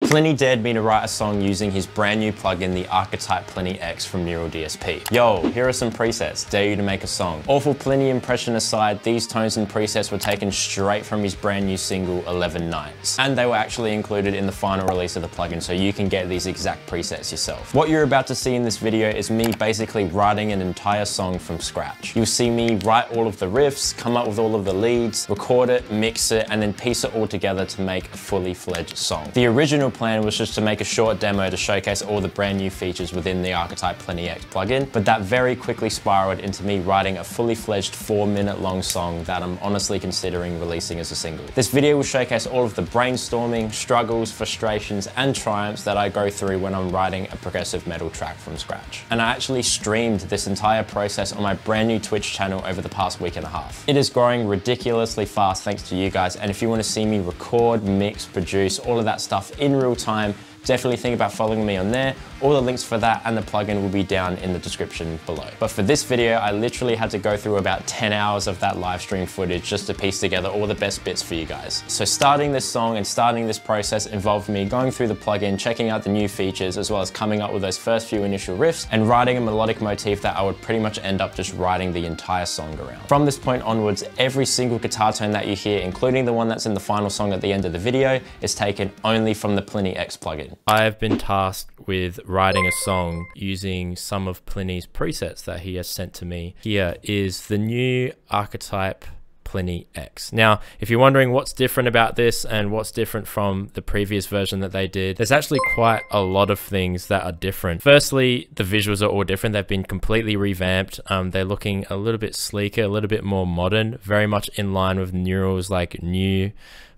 Plini dared me to write a song using his brand new plugin, the Archetype Plini X from Neural DSP. Yo, here are some presets, dare you to make a song. Awful Plini impression aside, these tones and presets were taken straight from his brand new single, 11 Nights. And they were actually included in the final release of the plugin, so you can get these exact presets yourself. What you're about to see in this video is me basically writing an entire song from scratch. You'll see me write all of the riffs, come up with all of the leads, record it, mix it, and then piece it all together to make a fully fledged song. The original plan was just to make a short demo to showcase all the brand new features within the Archetype Plini X plugin, but that very quickly spiraled into me writing a fully fledged 4-minute long song that I'm honestly considering releasing as a single. This video will showcase all of the brainstorming, struggles, frustrations, and triumphs that I go through when I'm writing a progressive metal track from scratch. And I actually streamed this entire process on my brand new Twitch channel over the past week and a half. It is growing ridiculously fast thanks to you guys, and if you want to see me record, mix, produce, all of that stuff in real time, definitely think about following me on there. All the links for that and the plugin will be down in the description below. But for this video, I literally had to go through about 10 hours of that live stream footage just to piece together all the best bits for you guys. So starting this song and starting this process involved me going through the plugin, checking out the new features, as well as coming up with those first few initial riffs and writing a melodic motif that I would pretty much end up just writing the entire song around. From this point onwards, every single guitar tone that you hear, including the one that's in the final song at the end of the video, is taken only from the Plini X plugin. I've been tasked with writing a song using some of Plini's presets that he has sent to me. Here is the new Archetype Plini X. Now, if you're wondering what's different about this and what's different from the previous version that they did, there's actually quite a lot of things that are different. Firstly, the visuals are all different. They've been completely revamped. They're looking a little bit sleeker, a little bit more modern, very much in line with Neural's like new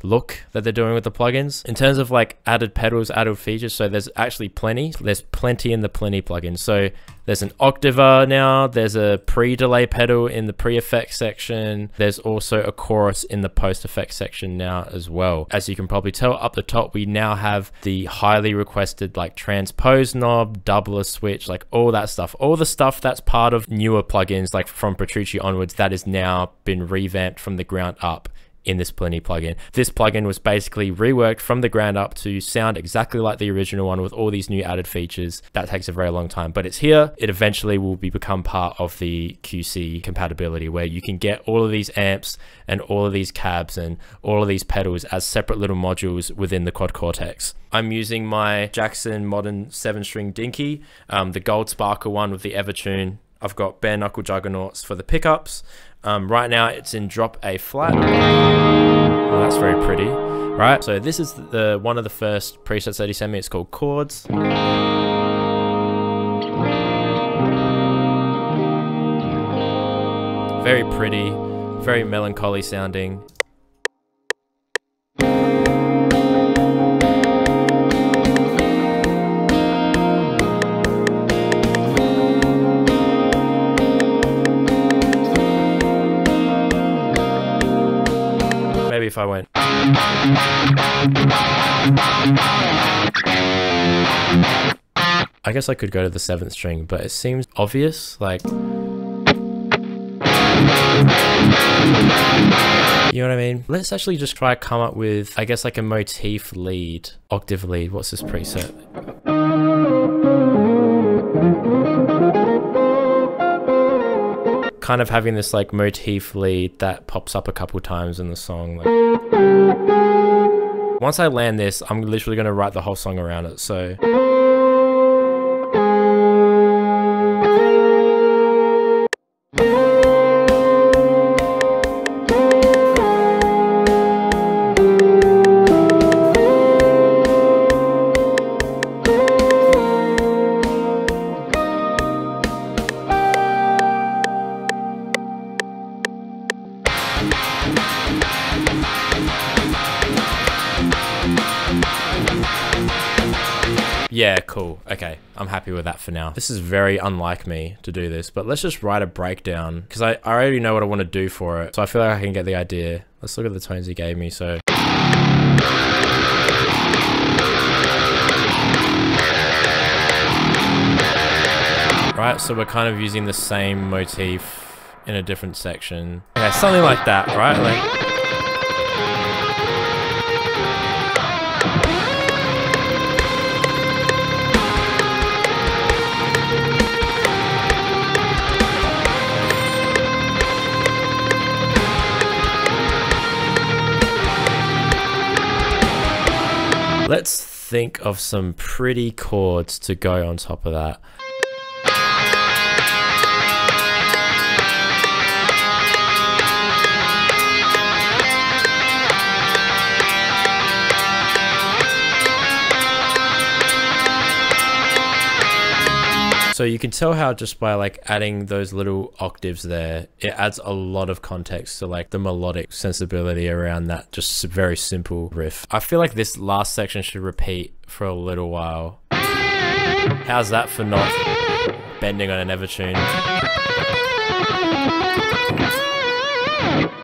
look that they're doing with the plugins. In terms of like added pedals, added features, so there's actually plenty. There's plenty in the Plini plugin. So there's an octaver now, there's a pre-delay pedal in the pre-effects section, there's also a chorus in the post-effects section now as well. As you can probably tell, up the top we now have the highly requested like transpose knob, doubler switch, like all that stuff. All the stuff that's part of newer plugins like from Petrucci onwards that has now been revamped from the ground up in this Plini plugin. This plugin was basically reworked from the ground up to sound exactly like the original one with all these new added features. That takes a very long time, but it's here. It eventually will become part of the QC compatibility where you can get all of these amps and all of these cabs and all of these pedals as separate little modules within the Quad Cortex. I'm using my Jackson Modern 7-string Dinky, the Gold Sparkle one with the Evertune. I've got bare knuckle juggernauts for the pickups. Right now it's in drop A flat. Oh, that's very pretty, right? So this is one of the first presets that he sent me. It's called Chords. Very pretty, very melancholy sounding. If I went, I guess I could go to the 7th string, but it seems obvious, like, you know what I mean? Let's actually just try to come up with, I guess, like a motif lead, octave lead. What's this preset? Kind of having this like motif lead that pops up a couple times in the song. Like, once I land this, I'm literally going to write the whole song around it. So yeah, cool. Okay, I'm happy with that for now. This is very unlike me to do this, but let's just write a breakdown because I already know what I want to do for it. So I feel like I can get the idea. Let's look at the tones he gave me. So right, so we're kind of using the same motif in a different section. Okay, something like that, right? Like, Let's think of some pretty chords to go on top of that. So you can tell how just by like adding those little octaves there, it adds a lot of context to like the melodic sensibility around that just very simple riff. I feel like this last section should repeat for a little while. How's that for not bending on an Evertune?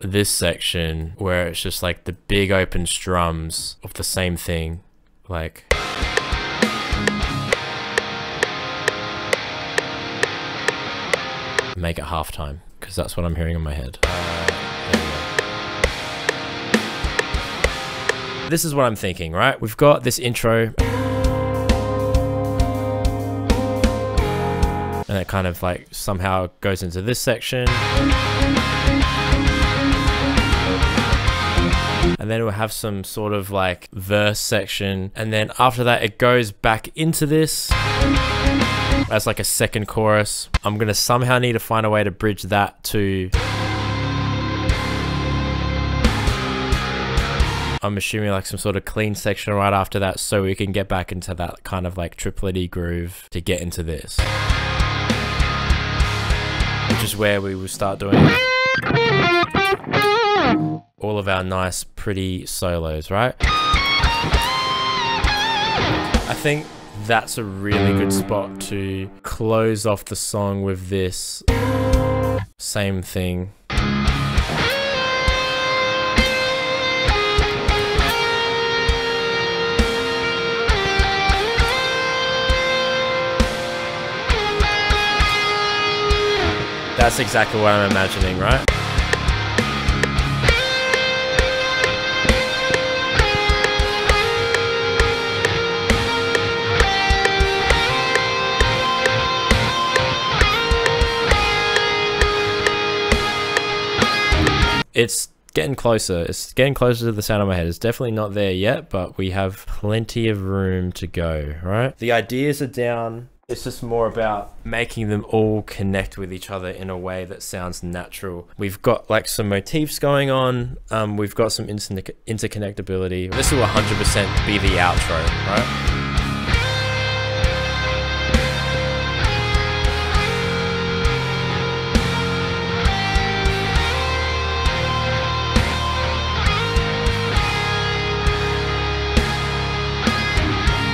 This section where it's just like the big open strums of the same thing, like... Make it halftime, because that's what I'm hearing in my head. This is what I'm thinking, right? We've got this intro. And it kind of like somehow goes into this section. And then we'll have some sort of like verse section. And then after that, it goes back into this as like a second chorus. I'm gonna somehow need to find a way to bridge that to... I'm assuming like some sort of clean section right after that, so we can get back into that kind of like triplet-y groove to get into this. Which is where we will start doing all of our nice, pretty solos, right? I think that's a really good spot to close off the song with this same thing. That's exactly what I'm imagining, right? It's getting closer. It's getting closer to the sound of my head. It's definitely not there yet, but we have plenty of room to go, right? The ideas are down. It's just more about making them all connect with each other in a way that sounds natural. We've got like some motifs going on. We've got some interconnectability. This will 100% be the outro, right?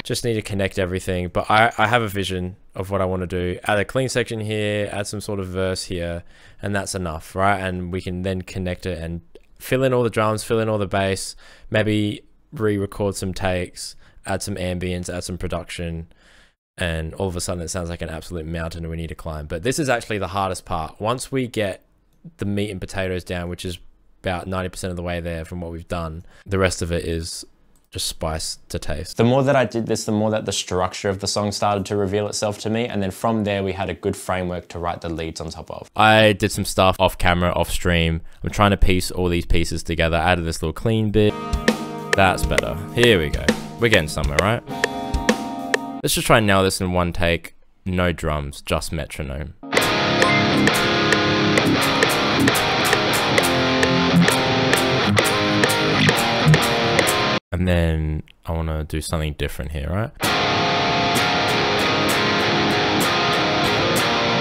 Just need to connect everything, but I have a vision of what I want to do. Add a clean section here, add some sort of verse here, and that's enough, right? And we can then connect it and fill in all the drums, fill in all the bass, maybe re-record some takes, add some ambience, add some production, and all of a sudden it sounds like an absolute mountain we need to climb. But this is actually the hardest part. Once we get the meat and potatoes down, which is about 90% of the way there from what we've done, the rest of it is just spice to taste. The more that I did this, the more that the structure of the song started to reveal itself to me. And then from there, we had a good framework to write the leads on top of. I did some stuff off camera, off stream. I'm trying to piece all these pieces together. I added this little clean bit. That's better. Here we go. We're getting somewhere, right? Let's just try and nail this in one take. No drums, just metronome. And then I want to do something different here, right?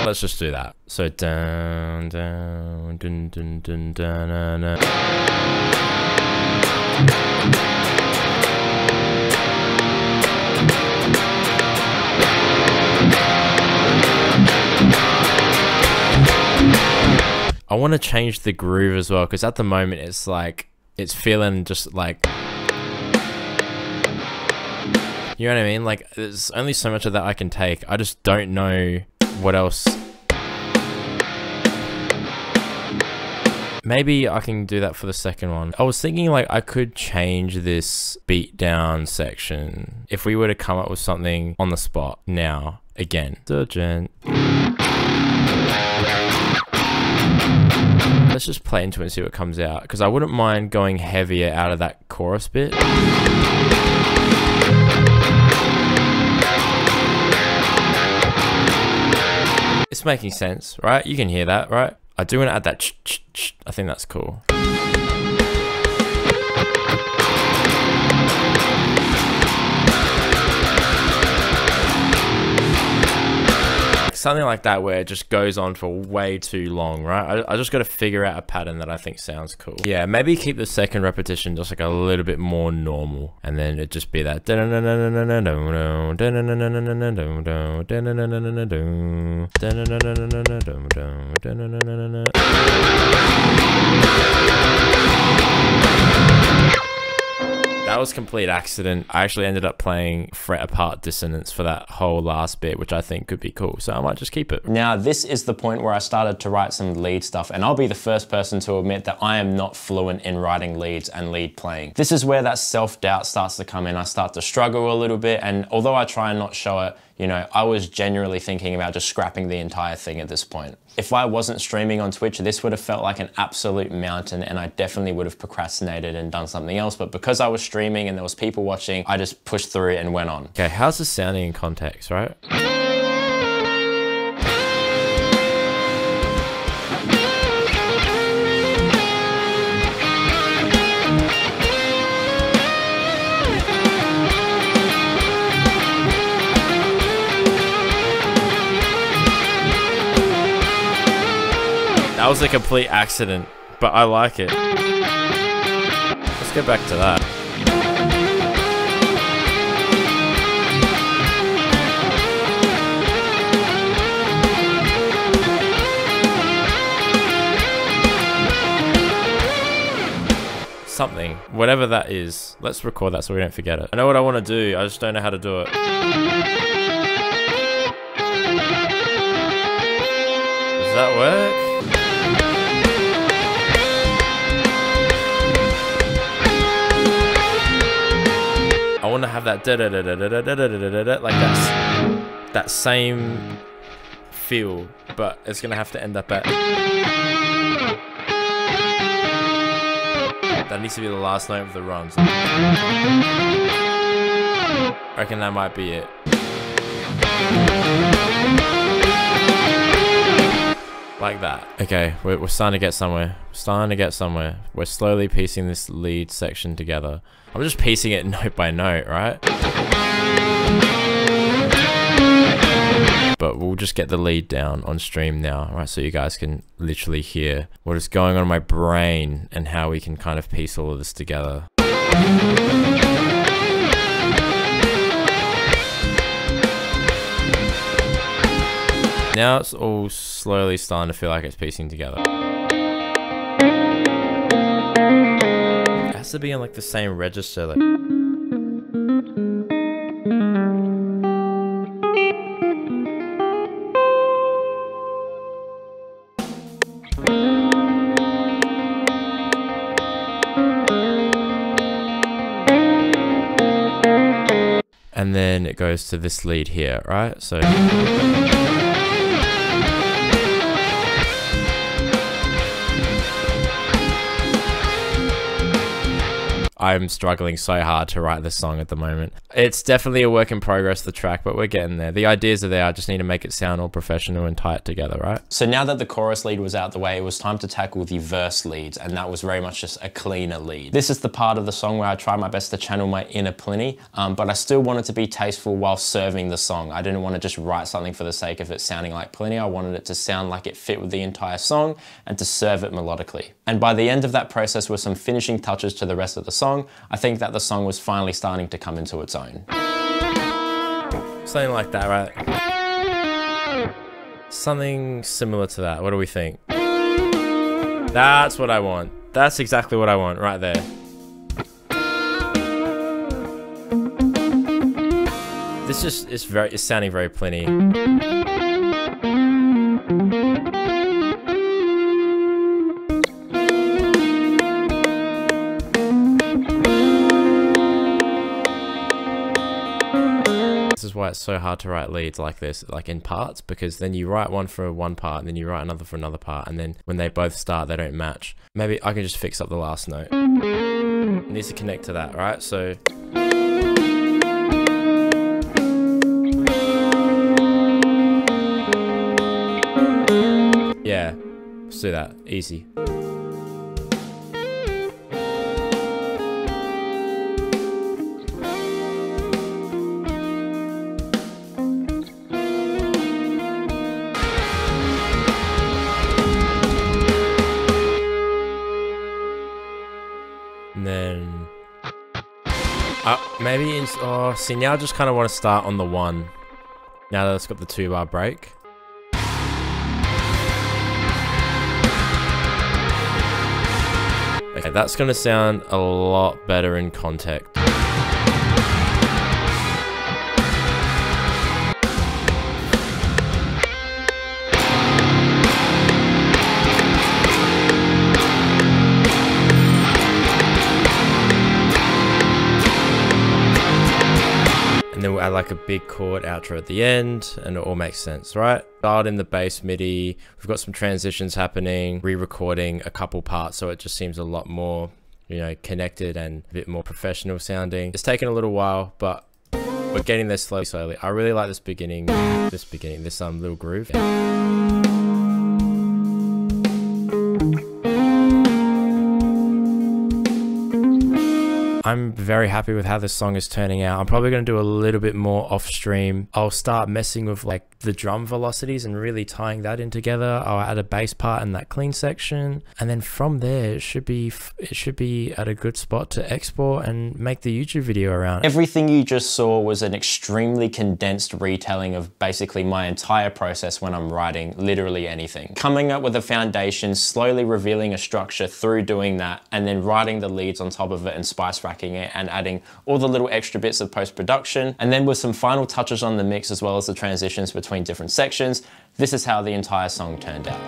Let's just do that. So down, down, dun, dun, dun, dun, dun, dun. I want to change the groove as well, because at the moment it's like, it's feeling just like, you know what I mean? Like, there's only so much of that I can take. I just don't know what else. Maybe I can do that for the second one. I was thinking like I could change this beat down section if we were to come up with something on the spot now. Again, Surgeon. Let's just play into it and see what comes out, because I wouldn't mind going heavier out of that chorus bit. It's making sense, right? You can hear that, right? I do want to add that ch-ch-ch. I think that's cool. Something like that where it just goes on for way too long, right? I just got to figure out a pattern that I think sounds cool. Yeah, maybe keep the second repetition just like a little bit more normal, and then it just be that. That was complete accident. I actually ended up playing fret apart dissonance for that whole last bit, which I think could be cool. So I might just keep it. Now, this is the point where I started to write some lead stuff, and I'll be the first person to admit that I am not fluent in writing leads and lead playing. This is where that self-doubt starts to come in. I start to struggle a little bit, and although I try and not show it, you know, I was genuinely thinking about just scrapping the entire thing at this point. If I wasn't streaming on Twitch, this would have felt like an absolute mountain, and I definitely would have procrastinated and done something else. But because I was streaming and there was people watching, I just pushed through and went on. Okay, how's this sounding in context, right? That was a complete accident, but I like it. Let's go back to that. Something, whatever that is. Let's record that so we don't forget it. I know what I want to do, I just don't know how to do it. Does that work? I want to have that like that same feel, but it's gonna have to end up at. That needs to be the last note of the run. So I reckon that might be it. Like that. Okay, we're starting to get somewhere. We're slowly piecing this lead section together. I'm just piecing it note by note, right? But we'll just get the lead down on stream now, right? So you guys can literally hear what is going on in my brain and how we can kind of piece all of this together. Now it's all slowly starting to feel like it's piecing together. It has to be on like the same register. Like. And then it goes to this lead here, right? So. I'm struggling so hard to write this song at the moment. It's definitely a work in progress, the track, but we're getting there. The ideas are there, I just need to make it sound all professional and tie it together, right? So now that the chorus lead was out the way, it was time to tackle the verse leads, and that was very much just a cleaner lead. This is the part of the song where I try my best to channel my inner Plini, but I still wanted to be tasteful while serving the song. I didn't want to just write something for the sake of it sounding like Plini. I wanted it to sound like it fit with the entire song and to serve it melodically. And by the end of that process with some finishing touches to the rest of the song, I think that the song was finally starting to come into its own. Something like that, right? Something similar to that. What do we think? That's what I want. That's exactly what I want right there. This just is it's sounding very Plini. This is why it's so hard to write leads like this, like in parts, because then you write one for one part and then you write another for another part, and then when they both start, they don't match. Maybe I can just fix up the last note. It needs to connect to that, right? So. Let's do that. Easy. And then maybe it's, oh, see, now I just kind of want to start on the 1 now that it's got the 2-bar break. Okay, that's going to sound a lot better in context. And then we'll add like a big chord outro at the end, and it all makes sense, right? Dialed in the bass MIDI, we've got some transitions happening, re-recording a couple parts, so it just seems a lot more, you know, connected and a bit more professional sounding. It's taken a little while, but we're getting there slowly. I really like this little groove. I'm very happy with how this song is turning out. I'm probably going to do a little bit more off stream. I'll start messing with like the drum velocities and really tying that in together. I'll add a bass part in that clean section, and then from there it should be at a good spot to export and make the YouTube video around. Everything you just saw was an extremely condensed retelling of basically my entire process when I'm writing literally anything. Coming up with a foundation, slowly revealing a structure through doing that, and then writing the leads on top of it and spice racking it and adding all the little extra bits of post-production, and then with some final touches on the mix as well as the transitions between different sections, this is how the entire song turned out.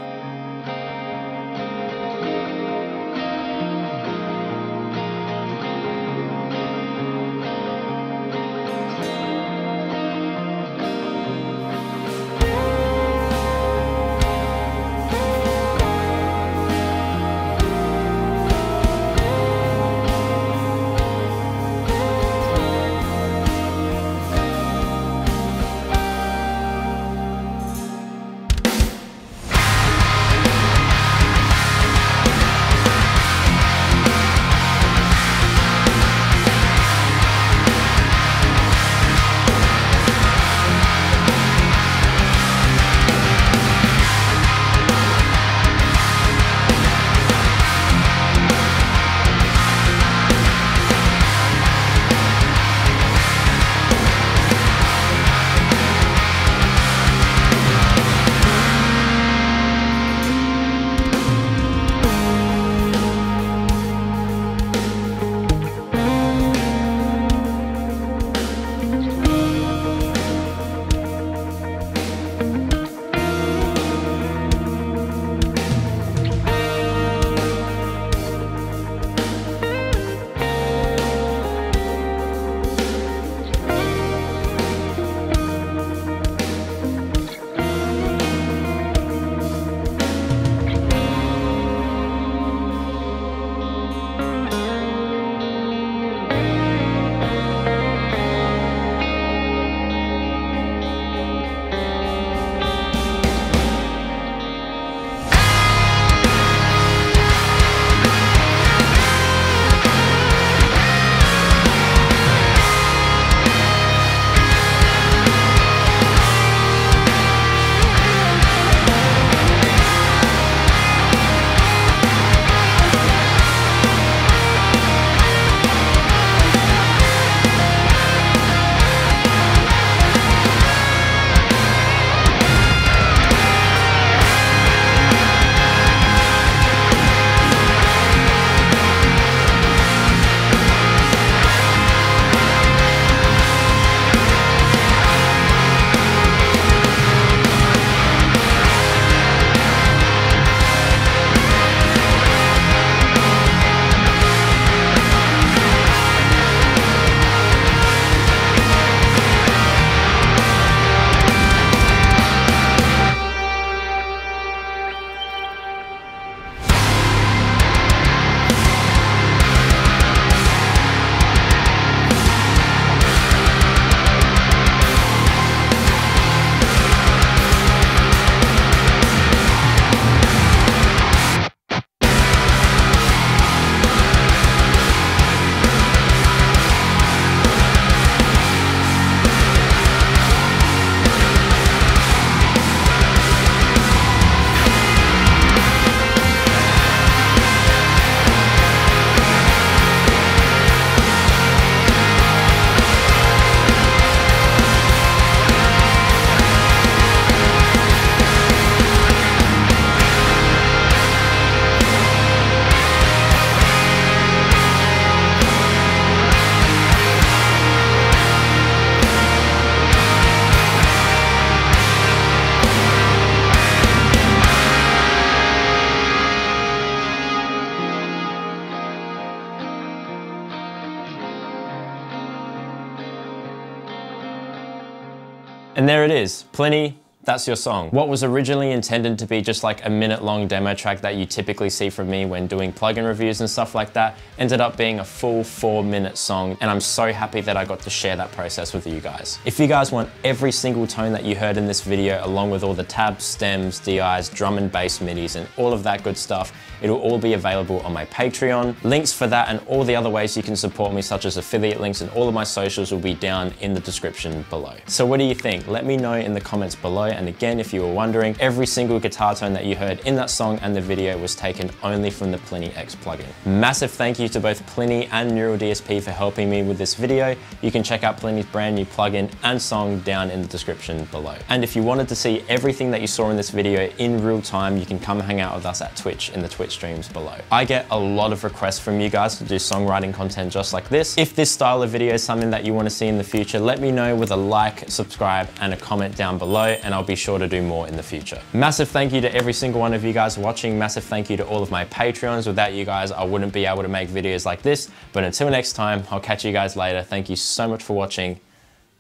And there it is, Plini, that's your song. What was originally intended to be just like a minute-long demo track that you typically see from me when doing plugin reviews and stuff like that ended up being a full 4-minute song, and I'm so happy that I got to share that process with you guys. If you guys want every single tone that you heard in this video, along with all the tabs, stems, DIs, drum and bass midis, and all of that good stuff, it'll all be available on my Patreon. Links for that and all the other ways you can support me, such as affiliate links and all of my socials, will be down in the description below. So what do you think? Let me know in the comments below. And again, if you were wondering, every single guitar tone that you heard in that song and the video was taken only from the Plini X plugin. Massive thank you to both Plini and Neural DSP for helping me with this video. You can check out Plini's brand new plugin and song down in the description below. And if you wanted to see everything that you saw in this video in real time, you can come hang out with us at Twitch in the Twitch streams below. I get a lot of requests from you guys to do songwriting content just like this. If this style of video is something that you want to see in the future, let me know with a like, subscribe, and a comment down below, and I'll be sure to do more in the future. Massive thank you to every single one of you guys watching. Massive thank you to all of my Patreons. Without you guys, I wouldn't be able to make videos like this. But until next time, I'll catch you guys later. Thank you so much for watching.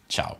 Ciao.